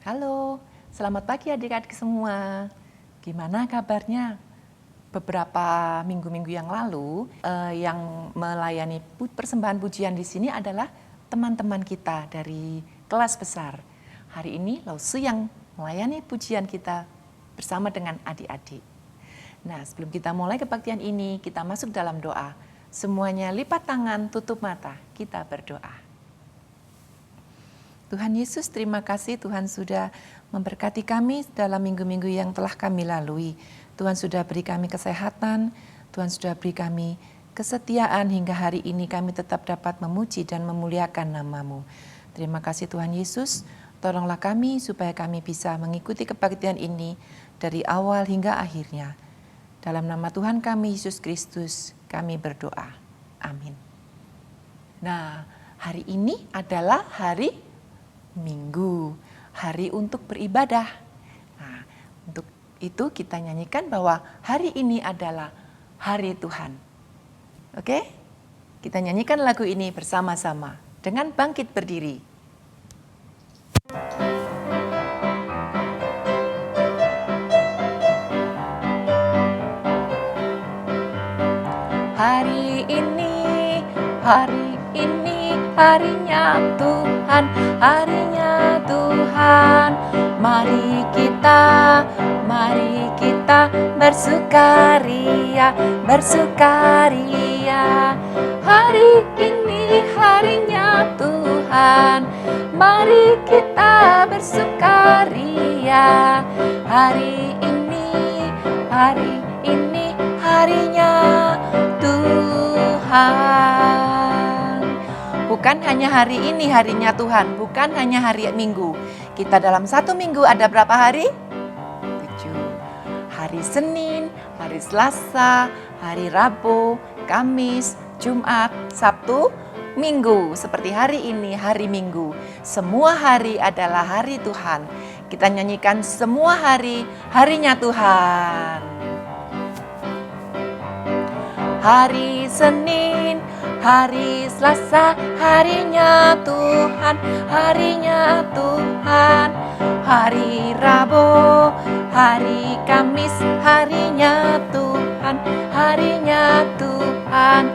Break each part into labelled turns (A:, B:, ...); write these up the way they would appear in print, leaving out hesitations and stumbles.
A: Halo, selamat pagi adik-adik semua. Gimana kabarnya? Beberapa minggu-minggu yang lalu, yang melayani persembahan pujian di sini adalah teman-teman kita dari kelas besar. Hari ini Lausu yang melayani pujian kita bersama dengan adik-adik. Nah, sebelum kita mulai kebaktian ini, kita masuk dalam doa. Semuanya lipat tangan, tutup mata, kita berdoa. Tuhan Yesus, terima kasih Tuhan sudah memberkati kami dalam minggu-minggu yang telah kami lalui. Tuhan sudah beri kami kesehatan, Tuhan sudah beri kami kesetiaan hingga hari ini kami tetap dapat memuji dan memuliakan nama-Mu. Terima kasih Tuhan Yesus, tolonglah kami supaya kami bisa mengikuti kebaktian ini dari awal hingga akhirnya. Dalam nama Tuhan kami Yesus Kristus, kami berdoa. Amin. Nah, hari ini adalah hari Minggu, hari untuk beribadah. Nah, untuk itu kita nyanyikan bahwa hari ini adalah hari Tuhan. Oke? Kita nyanyikan lagu ini bersama-sama dengan bangkit berdiri. Hari ini harinya Tuhan, harinya Tuhan. Mari kita bersukaria. Hari ini harinya Tuhan, mari kita bersukaria. Hari ini harinya Tuhan. Bukan hanya hari ini harinya Tuhan, bukan hanya hari Minggu. Kita dalam satu minggu ada berapa hari? 7. Hari Senin, hari Selasa, hari Rabu, Kamis, Jumat, Sabtu, Minggu. Seperti hari ini, hari Minggu. Semua hari adalah hari Tuhan. Kita nyanyikan semua hari, harinya Tuhan. Hari Senin, hari Selasa, harinya Tuhan, harinya Tuhan. Hari Rabu, hari Kamis, harinya Tuhan, harinya Tuhan.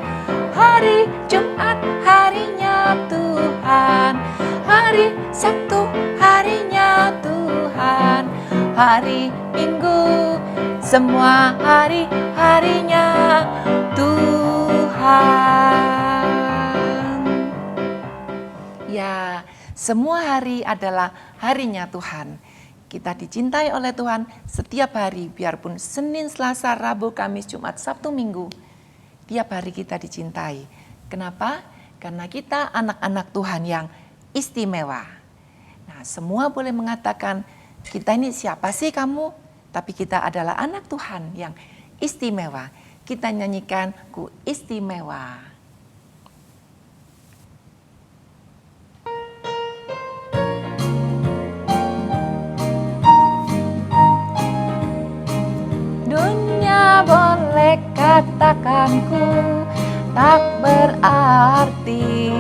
A: Hari Jumat, harinya Tuhan. Hari Sabtu, harinya Tuhan. Hari Minggu, semua hari, harinya Tuhan. Ya, semua hari adalah harinya Tuhan. Kita dicintai oleh Tuhan setiap hari, biarpun Senin, Selasa, Rabu, Kamis, Jumat, Sabtu, Minggu. Tiap hari kita dicintai. Kenapa? Karena kita anak-anak Tuhan yang istimewa. Nah, semua boleh mengatakan, kita ini siapa sih kamu? Tapi kita adalah anak Tuhan yang istimewa. Kita nyanyikan Ku Istimewa. Dunia boleh katakan ku tak berarti.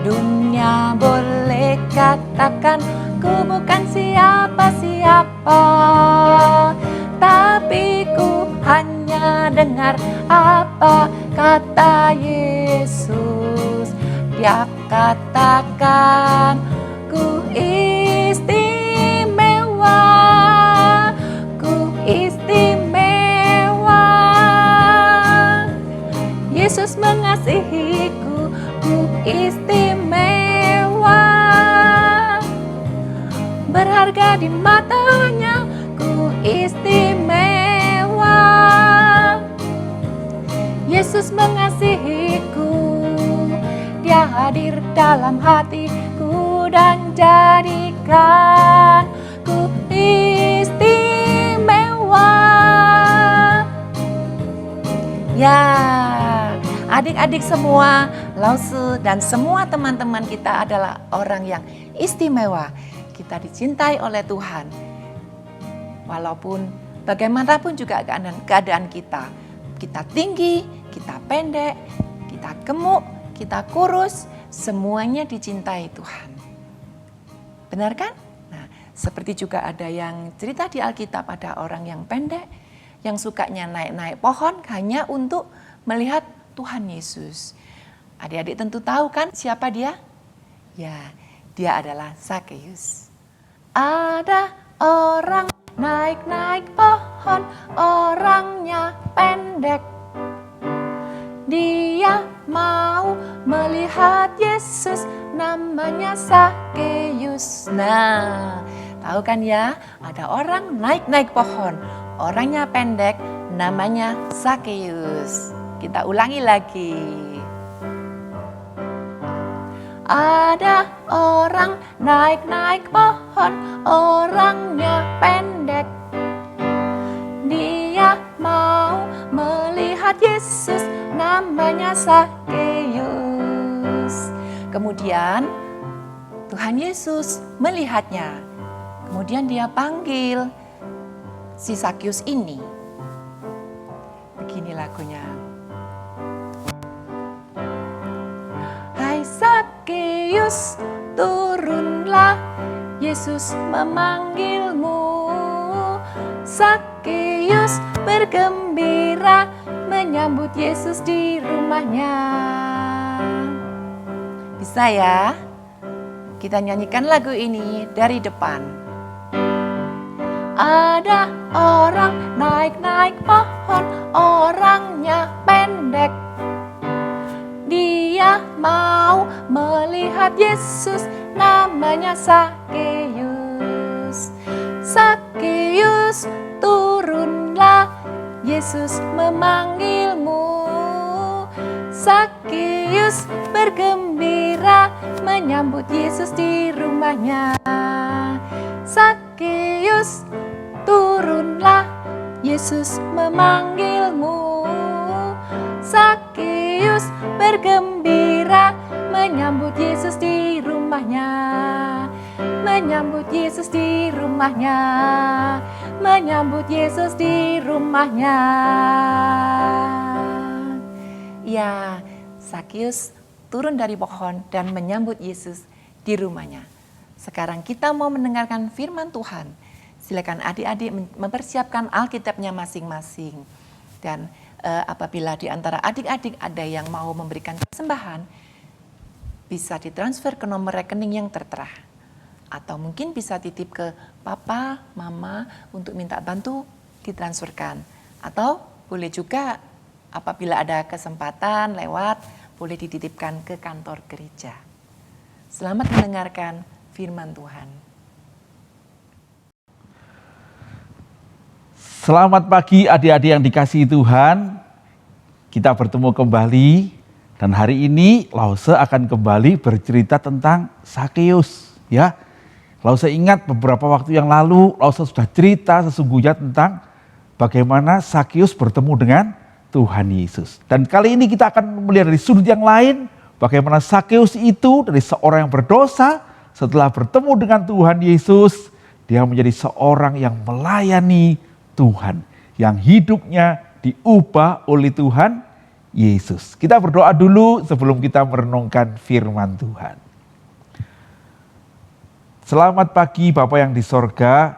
A: Dunia boleh katakan ku bukan siapa-siapa. Tapi ku hanya dengar apa kata Yesus. Dia katakan ku istimewa, ku istimewa. Yesus mengasihiku, ku istimewa. Berharga di matanya, ku istimewa. Yesus mengasihiku, Dia hadir dalam hatiku dan jadikan ku istimewa. Ya, adik-adik semua, Lausu dan semua teman-teman kita adalah orang yang istimewa. Kita dicintai oleh Tuhan. Walaupun bagaimanapun juga keadaan kita. Kita tinggi, kita pendek, kita gemuk, kita kurus, semuanya dicintai Tuhan. Benar kan? Nah, Seperti juga ada yang cerita di Alkitab, ada orang yang pendek, yang sukanya naik-naik pohon hanya untuk melihat Tuhan Yesus. Adik-adik tentu tahu kan siapa dia? Ya, dia adalah Sakeus. Ada orang naik-naik pohon, orangnya pendek. Dia mau melihat Yesus, namanya Sakeus. Nah, tahu kan ya, ada orang naik-naik pohon, orangnya pendek, namanya Sakeus. Kita ulangi lagi. Ada orang naik-naik pohon, orangnya pendek. Dia mau melihat Yesus, namanya Sakeus. Kemudian Tuhan Yesus melihatnya. Kemudian dia panggil si Sakeus ini. Begini lagunya. Hai Sakeus, turunlah, Yesus memanggilmu. Sakeus bergembira menyambut Yesus di rumahnya. Bisa ya? Kita nyanyikan lagu ini dari depan. Ada orang naik-naik pohon, orangnya pendek. Dia mau melihat Yesus, namanya Sakeus. Sakeus, turunlah, Yesus memanggilmu. Sakeus bergembira menyambut Yesus di rumahnya. Sakeus, turunlah, Yesus memanggilmu. Sakeus bergembira menyambut Yesus di rumahnya. Menyambut Yesus di rumahnya. Menyambut Yesus di rumahnya. Ya, Sakeus turun dari pohon dan menyambut Yesus di rumahnya. Sekarang kita mau mendengarkan firman Tuhan. Silakan adik-adik mempersiapkan Alkitabnya masing-masing. Dan apabila di antara adik-adik ada yang mau memberikan persembahan, bisa ditransfer ke nomor rekening yang tertera. Atau mungkin bisa titip ke papa, mama untuk minta bantu ditransferkan. Atau boleh juga apabila ada kesempatan lewat, boleh dititipkan ke kantor gereja. Selamat mendengarkan firman Tuhan.
B: Selamat pagi adik-adik yang dikasihi Tuhan. Kita bertemu kembali dan hari ini Lause akan kembali bercerita tentang Sakeus, ya. Lause ingat beberapa waktu yang lalu Lause sudah cerita sesungguhnya tentang bagaimana Sakeus bertemu dengan Tuhan Yesus. Dan kali ini kita akan melihat dari sudut yang lain bagaimana Sakeus itu dari seorang yang berdosa setelah bertemu dengan Tuhan Yesus, dia menjadi seorang yang melayani Tuhan, yang hidupnya diubah oleh Tuhan Yesus. Kita berdoa dulu sebelum kita merenungkan firman Tuhan. Selamat pagi Bapa yang di sorga,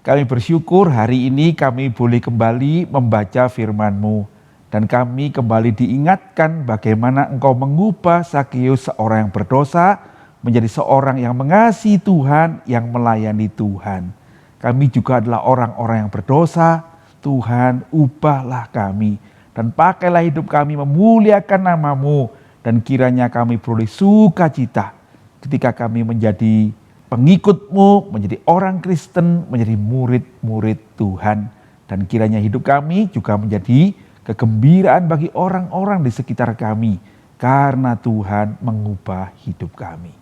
B: kami bersyukur hari ini kami boleh kembali membaca firman-Mu. Dan kami kembali diingatkan bagaimana Engkau mengubah Sakeus seorang yang berdosa menjadi seorang yang mengasihi Tuhan, yang melayani Tuhan. Kami juga adalah orang-orang yang berdosa. Tuhan, ubahlah kami dan pakailah hidup kami memuliakan nama-Mu, dan kiranya kami beroleh sukacita ketika kami menjadi pengikut-Mu, menjadi orang Kristen, menjadi murid-murid Tuhan, dan kiranya hidup kami juga menjadi kegembiraan bagi orang-orang di sekitar kami karena Tuhan mengubah hidup kami.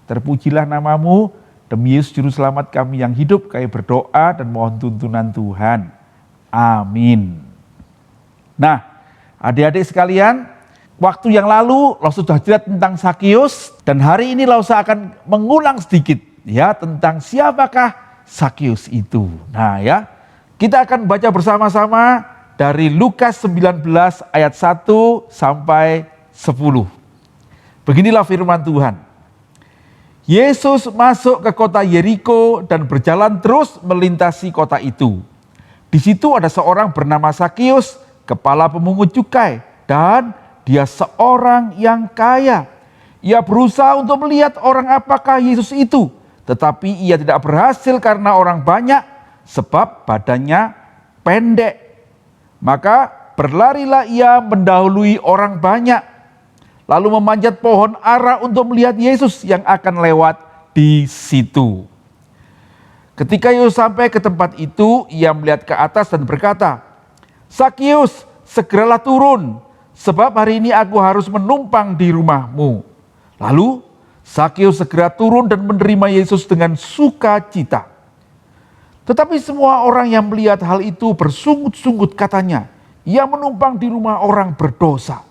B: Terpujilah nama-Mu. Demi Yesus Juru Selamat kami yang hidup, kami berdoa dan mohon tuntunan Tuhan. Amin. Nah, adik-adik sekalian, waktu yang lalu Lause sudah cerita tentang Sakeus, dan hari ini Lause akan mengulang sedikit ya tentang siapakah Sakeus itu. Nah ya, kita akan baca bersama-sama dari Lukas 19 ayat 1 sampai 10. Beginilah firman Tuhan. Yesus masuk ke kota Yeriko dan berjalan terus melintasi kota itu. Di situ ada seorang bernama Sakius, kepala pemungut cukai, dan dia seorang yang kaya. Ia berusaha untuk melihat orang apakah Yesus itu, tetapi ia tidak berhasil karena orang banyak, sebab badannya pendek. Maka berlarilah ia mendahului orang banyak, lalu memanjat pohon ara untuk melihat Yesus yang akan lewat di situ. Ketika Yesus sampai ke tempat itu, ia melihat ke atas dan berkata, "Sakius, segeralah turun, sebab hari ini aku harus menumpang di rumahmu." Lalu Sakius segera turun dan menerima Yesus dengan sukacita. Tetapi semua orang yang melihat hal itu bersungut-sungut katanya, "Ia menumpang di rumah orang berdosa."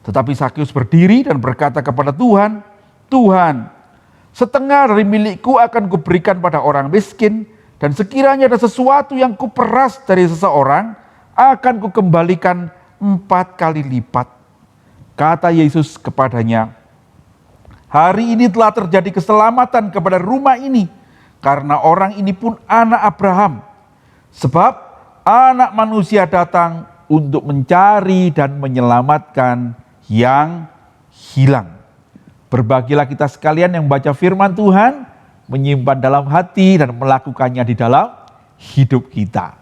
B: Tetapi Sakius berdiri dan berkata kepada Tuhan, "Tuhan, setengah dari milikku akan kuberikan pada orang miskin, dan sekiranya ada sesuatu yang kuperas dari seseorang, akan kukembalikan 4 kali lipat." Kata Yesus kepadanya, "Hari ini telah terjadi keselamatan kepada rumah ini, karena orang ini pun anak Abraham. Sebab Anak Manusia datang untuk mencari dan menyelamatkan yang hilang." Berbahagialah kita sekalian yang baca firman Tuhan, menyimpan dalam hati dan melakukannya di dalam hidup kita.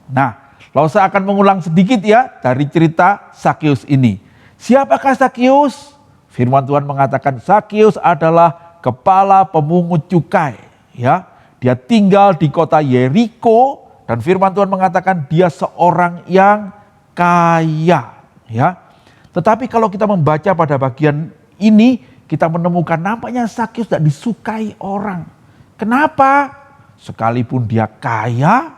B: Nah, lalu saya akan mengulang sedikit ya dari cerita Sakius ini. Siapakah Sakius? Firman Tuhan mengatakan Sakius adalah kepala pemungut cukai. Ya, dia tinggal di kota Yeriko dan firman Tuhan mengatakan dia seorang yang kaya. Ya, tetapi kalau kita membaca pada bagian ini, kita menemukan nampaknya Sakius tidak disukai orang. Kenapa? Sekalipun dia kaya,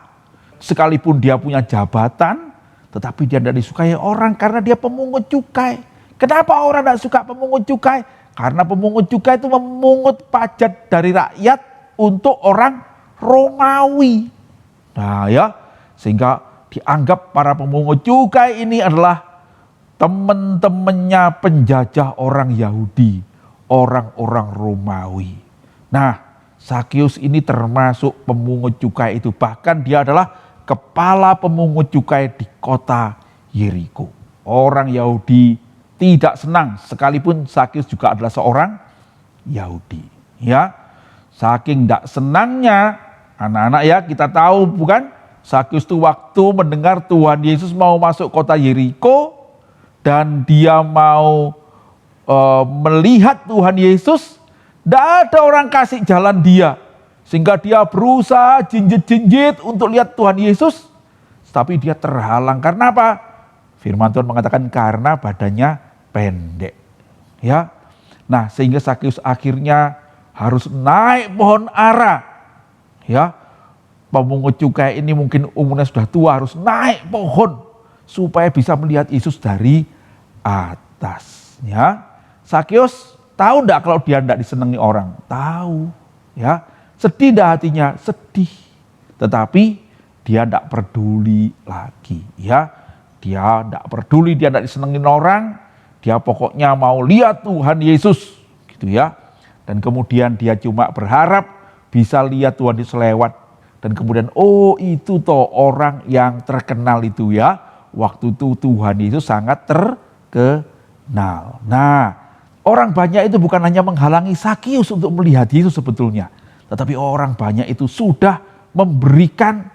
B: sekalipun dia punya jabatan, tetapi dia tidak disukai orang karena dia pemungut cukai. Kenapa orang tidak suka pemungut cukai? Karena pemungut cukai itu memungut pajak dari rakyat untuk orang Romawi. Nah ya, sehingga dianggap para pemungut cukai ini adalah teman-temannya penjajah orang Yahudi, orang-orang Romawi. Nah, Sakius ini termasuk pemungut cukai itu. Bahkan dia adalah kepala pemungut cukai di kota Yeriko. Orang Yahudi tidak senang, sekalipun Sakius juga adalah seorang Yahudi. Ya, saking tidak senangnya, anak-anak ya kita tahu bukan, Sakius itu waktu mendengar Tuhan Yesus mau masuk kota Yeriko dan dia mau melihat Tuhan Yesus, tidak ada orang kasih jalan dia, sehingga dia berusaha jinjit-jinjit untuk lihat Tuhan Yesus, tapi dia terhalang. Karena apa? Firman Tuhan mengatakan karena badannya pendek. Ya, nah sehingga Sakius akhirnya harus naik pohon ara. Ya, pemungut cukai ini mungkin umurnya sudah tua, harus naik pohon supaya bisa melihat Yesus dari atas. Ya, Sakius tahu enggak kalau dia enggak disenangi orang? Tahu. Ya, sedih enggak hatinya? Sedih. Tetapi dia enggak peduli lagi. Ya, dia enggak peduli, dia enggak disenangi orang. Dia pokoknya mau lihat Tuhan Yesus, gitu ya. Dan kemudian dia cuma berharap bisa lihat Tuhan Yesus lewat. Dan kemudian, oh itu toh orang yang terkenal itu ya. Waktu itu Tuhan Yesus sangat terkenal. Nah, orang banyak itu bukan hanya menghalangi Sakius untuk melihat Yesus sebetulnya. Tetapi orang banyak itu sudah memberikan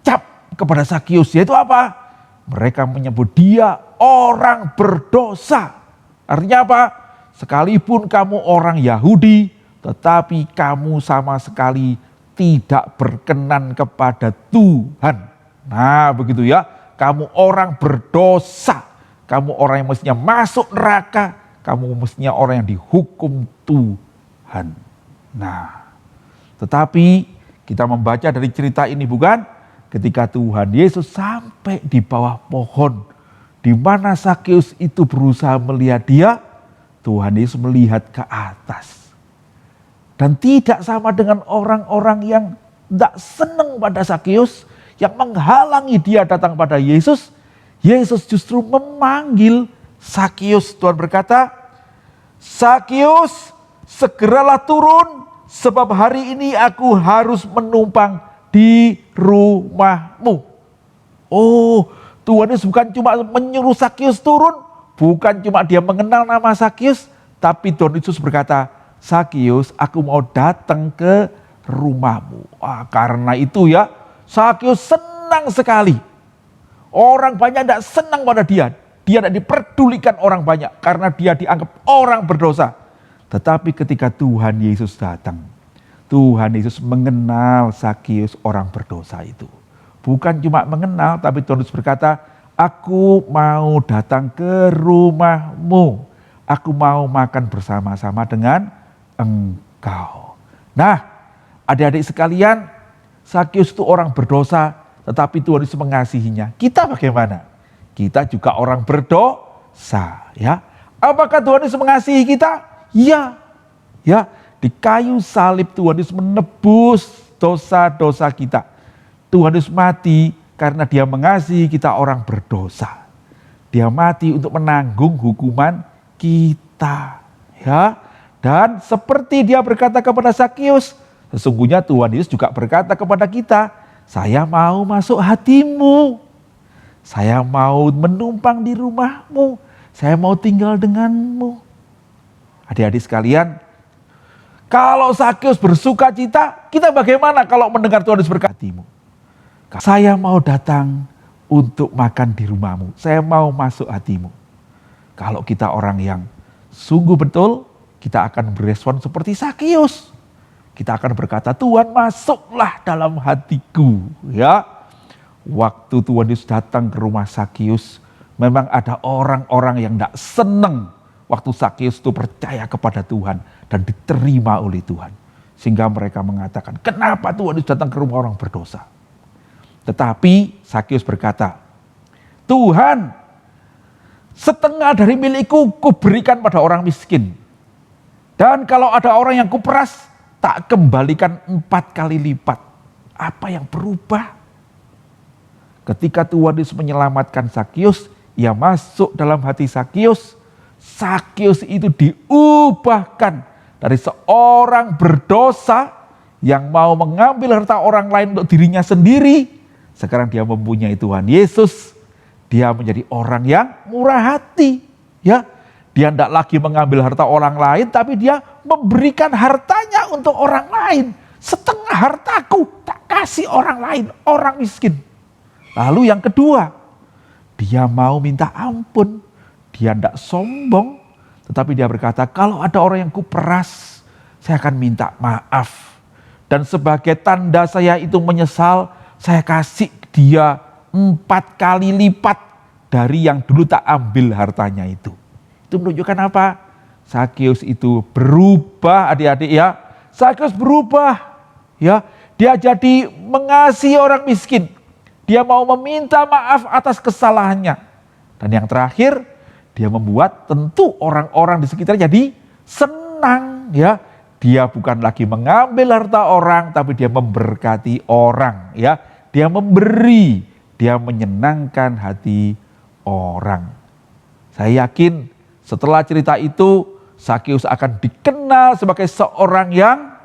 B: cap kepada Sakius. Yaitu apa? Mereka menyebut dia orang berdosa. Artinya apa? Sekalipun kamu orang Yahudi, tetapi kamu sama sekali tidak berkenan kepada Tuhan. Nah begitu ya, kamu orang berdosa. Kamu orang yang mestinya masuk neraka. Kamu mestinya orang yang dihukum Tuhan. Nah, tetapi kita membaca dari cerita ini bukan? Ketika Tuhan Yesus sampai di bawah pohon, di mana Sakius itu berusaha melihat dia, Tuhan Yesus melihat ke atas. Dan tidak sama dengan orang-orang yang tidak senang pada Sakius, yang menghalangi dia datang pada Yesus. Yesus justru memanggil Sakius. Tuhan berkata, "Sakius, segeralah turun, sebab hari ini aku harus menumpang di rumahmu. Oh, Tuhan Yesus bukan cuma menyuruh Sakius turun, bukan cuma dia mengenal nama Sakius, tapi Tuhan Yesus berkata, Sakius, aku mau datang ke rumahmu. Karena itu ya, Sakius senang sekali. Orang banyak tidak senang pada dia. Dia tidak diperdulikan orang banyak karena dia dianggap orang berdosa. Tetapi ketika Tuhan Yesus datang, Tuhan Yesus mengenal Sakius orang berdosa itu. Bukan cuma mengenal, tapi Tuhan Yesus berkata, aku mau datang ke rumahmu. Aku mau makan bersama-sama dengan engkau. Nah, adik-adik sekalian, Sakius itu orang berdosa, tetapi Tuhan Yesus mengasihinya. Kita bagaimana? Kita juga orang berdosa, ya. Apakah Tuhan Yesus mengasihi kita? Ya. Ya, di kayu salib Tuhan Yesus menebus dosa-dosa kita. Tuhan Yesus mati karena Dia mengasihi kita orang berdosa. Dia mati untuk menanggung hukuman kita, ya. Dan seperti Dia berkata kepada Sakius, sesungguhnya Tuhan Yesus juga berkata kepada kita, saya mau masuk hatimu, saya mau menumpang di rumahmu, saya mau tinggal denganmu. Adik-adik sekalian, kalau Sakius bersuka cita, kita bagaimana kalau mendengar Tuhan Yesus berkata, hatimu? Saya mau datang untuk makan di rumahmu, saya mau masuk hatimu. Kalau kita orang yang sungguh betul, kita akan berespon seperti Sakius. Kita akan berkata, Tuhan masuklah dalam hatiku. Ya, waktu Tuhan Yesus datang ke rumah Sakius, memang ada orang-orang yang tidak senang waktu Sakius itu percaya kepada Tuhan dan diterima oleh Tuhan. Sehingga mereka mengatakan, kenapa Tuhan Yesus datang ke rumah orang berdosa? Tetapi Sakius berkata, Tuhan, setengah dari milikku kuberikan pada orang miskin. Dan kalau ada orang yang kuperas, tak kembalikan 4 kali lipat. Apa yang berubah? Ketika Tuhan Yesus menyelamatkan Sakius, ia masuk dalam hati Sakius. Sakius itu diubahkan dari seorang berdosa yang mau mengambil harta orang lain untuk dirinya sendiri. Sekarang dia mempunyai Tuhan Yesus. Dia menjadi orang yang murah hati. Ya, dia tidak lagi mengambil harta orang lain, tapi dia memberikan hartanya untuk orang lain. Setengah hartaku tak kasih orang lain, orang miskin. Lalu yang kedua, dia mau minta ampun. Dia tidak sombong, tetapi dia berkata, kalau ada orang yang kuperas, saya akan minta maaf. Dan sebagai tanda saya itu menyesal, saya kasih dia 4 kali lipat dari yang dulu tak ambil hartanya itu. Itu menunjukkan apa? Sakius itu berubah, adik-adik ya. Sakius berubah, ya. Dia jadi mengasihi orang miskin. Dia mau meminta maaf atas kesalahannya. Dan yang terakhir, dia membuat tentu orang-orang di sekitar jadi senang, ya. Dia bukan lagi mengambil harta orang, tapi dia memberkati orang, ya. Dia memberi, dia menyenangkan hati orang. Saya yakin setelah cerita itu, Sakius akan dikenal sebagai seorang yang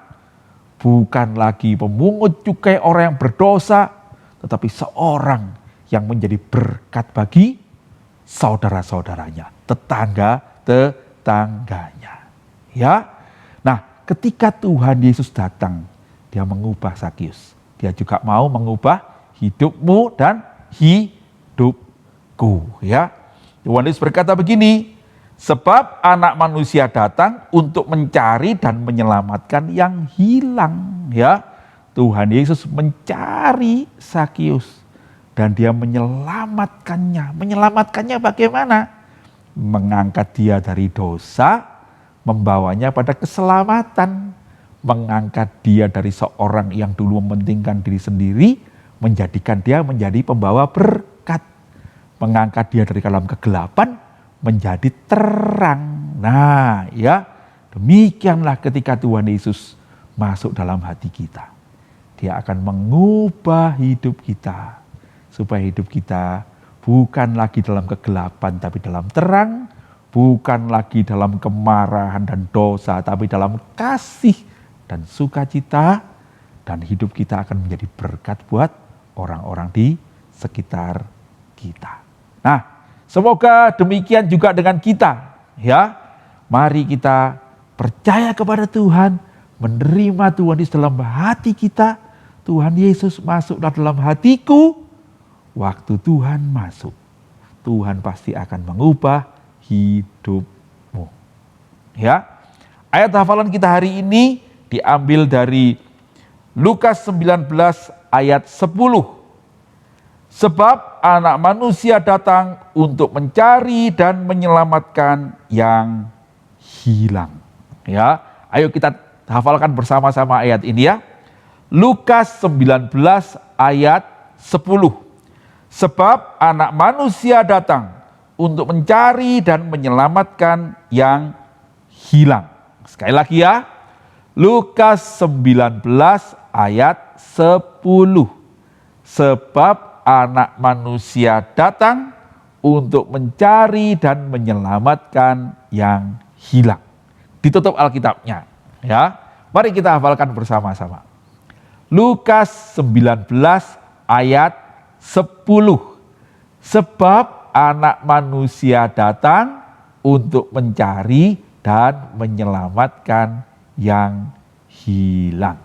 B: bukan lagi pemungut cukai, orang yang berdosa, tetapi seorang yang menjadi berkat bagi saudara-saudaranya, tetangganya. Ya. Nah, ketika Tuhan Yesus datang, dia mengubah Sakius. Dia juga mau mengubah hidupmu dan hidupku, ya. Tuhan Yesus berkata begini, sebab Anak Manusia datang untuk mencari dan menyelamatkan yang hilang, ya. Tuhan Yesus mencari Sakius dan dia menyelamatkannya. Menyelamatkannya bagaimana? Mengangkat dia dari dosa, membawanya pada keselamatan. Mengangkat dia dari seorang yang dulu mementingkan diri sendiri, menjadikan dia menjadi pembawa berkat. Mengangkat dia dari dalam kegelapan, menjadi terang. Nah, ya, demikianlah ketika Tuhan Yesus masuk dalam hati kita. Dia akan mengubah hidup kita, supaya hidup kita bukan lagi dalam kegelapan, tapi dalam terang, bukan lagi dalam kemarahan dan dosa, tapi dalam kasih dan sukacita, dan hidup kita akan menjadi berkat buat orang-orang di sekitar kita. Nah, semoga demikian juga dengan kita, ya. Mari kita percaya kepada Tuhan, menerima Tuhan di dalam hati kita. Tuhan Yesus masuklah dalam hatiku. Waktu Tuhan masuk, Tuhan pasti akan mengubah hidupmu. Ya, ayat hafalan kita hari ini diambil dari Lukas 19 ayat 10. Sebab Anak Manusia datang untuk mencari dan menyelamatkan yang hilang. Ya, ayo kita hafalkan bersama-sama ayat ini ya. Lukas 19 ayat 10. Sebab Anak Manusia datang untuk mencari dan menyelamatkan yang hilang. Sekali lagi ya. Lukas 19 ayat 10. Sebab Anak Manusia datang untuk mencari dan menyelamatkan yang hilang. Ditutup Alkitabnya, ya. Mari kita hafalkan bersama-sama. Lukas 19 ayat 10. Sebab Anak Manusia datang untuk mencari dan menyelamatkan yang hilang.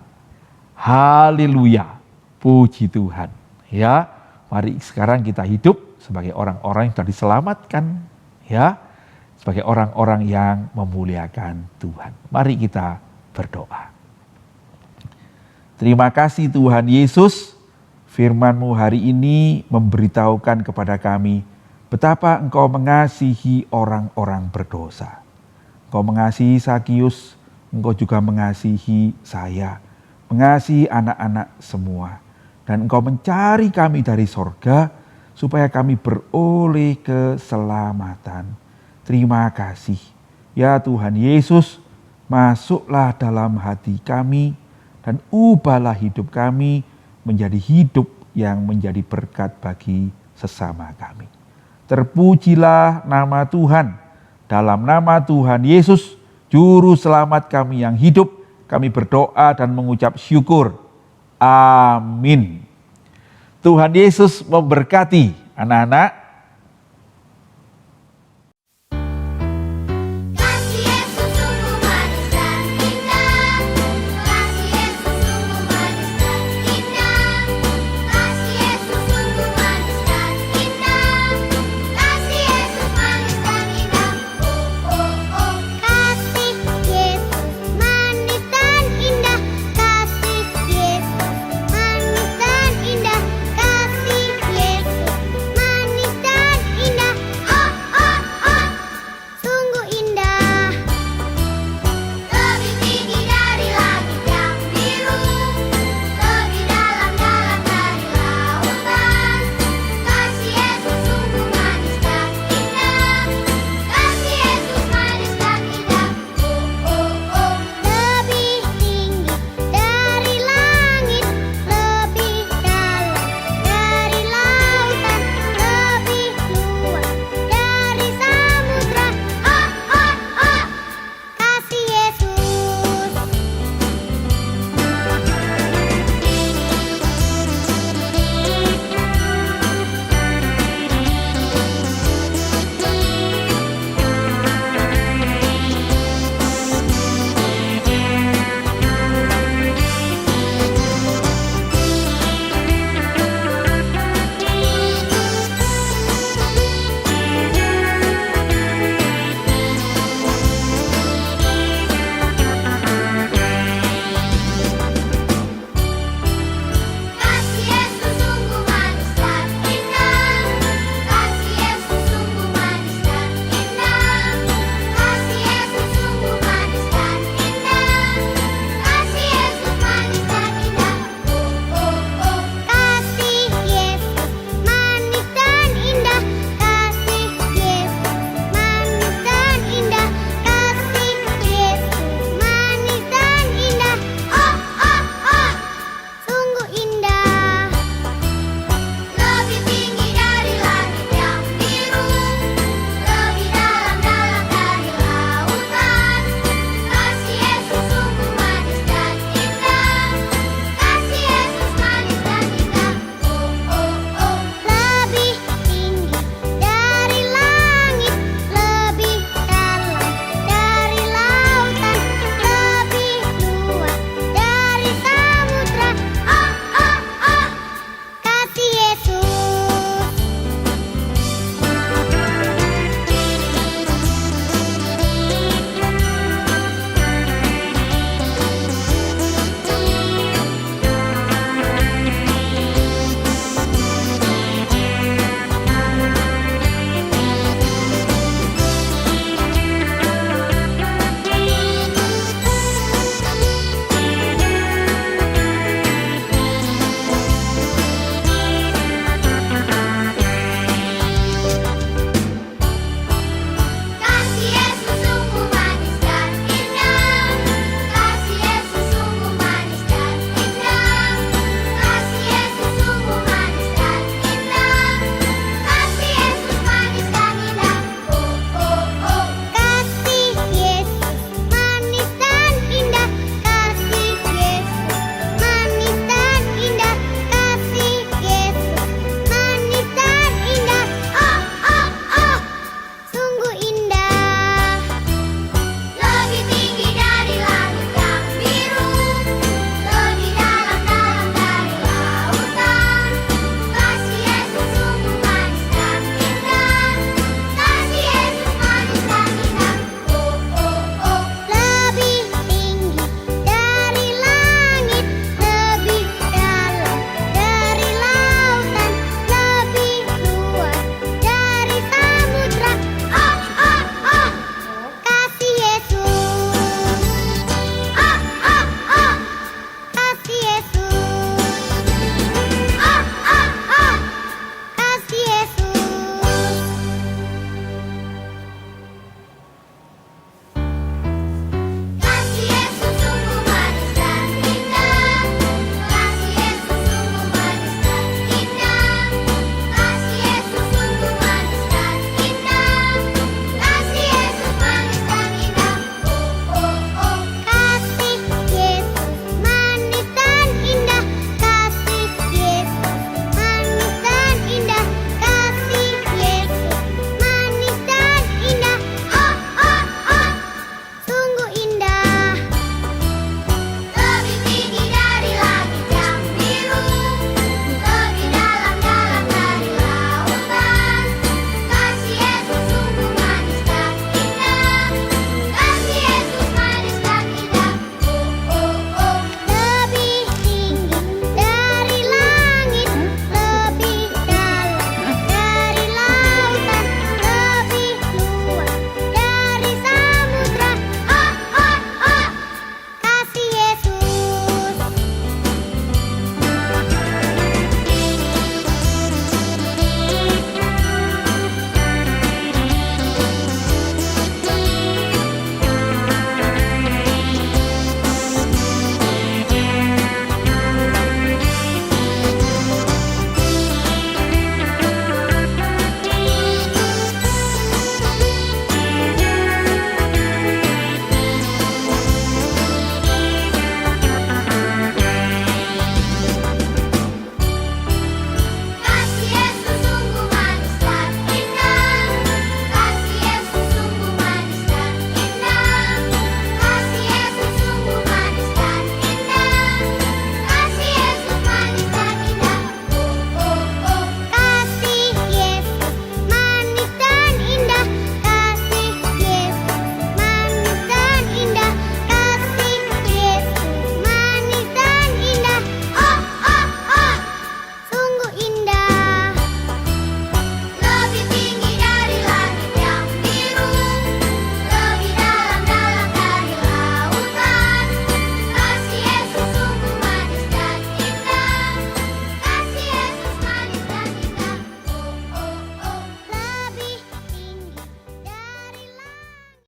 B: Haleluya. Puji Tuhan. Ya, mari sekarang kita hidup sebagai orang-orang yang sudah diselamatkan, ya, sebagai orang-orang yang memuliakan Tuhan. Mari kita berdoa. Terima kasih Tuhan Yesus, firman-Mu hari ini memberitahukan kepada kami betapa Engkau mengasihi orang-orang berdosa. Engkau mengasihi Zakius, Engkau juga mengasihi saya, mengasihi anak-anak semua. Dan Engkau mencari kami dari sorga supaya kami beroleh keselamatan. Terima kasih. Ya Tuhan Yesus, masuklah dalam hati kami dan ubahlah hidup kami menjadi hidup yang menjadi berkat bagi sesama kami. Terpujilah nama Tuhan. Dalam nama Tuhan Yesus, Juru Selamat kami yang hidup, kami berdoa dan mengucap syukur. Amin. Tuhan Yesus memberkati anak-anak.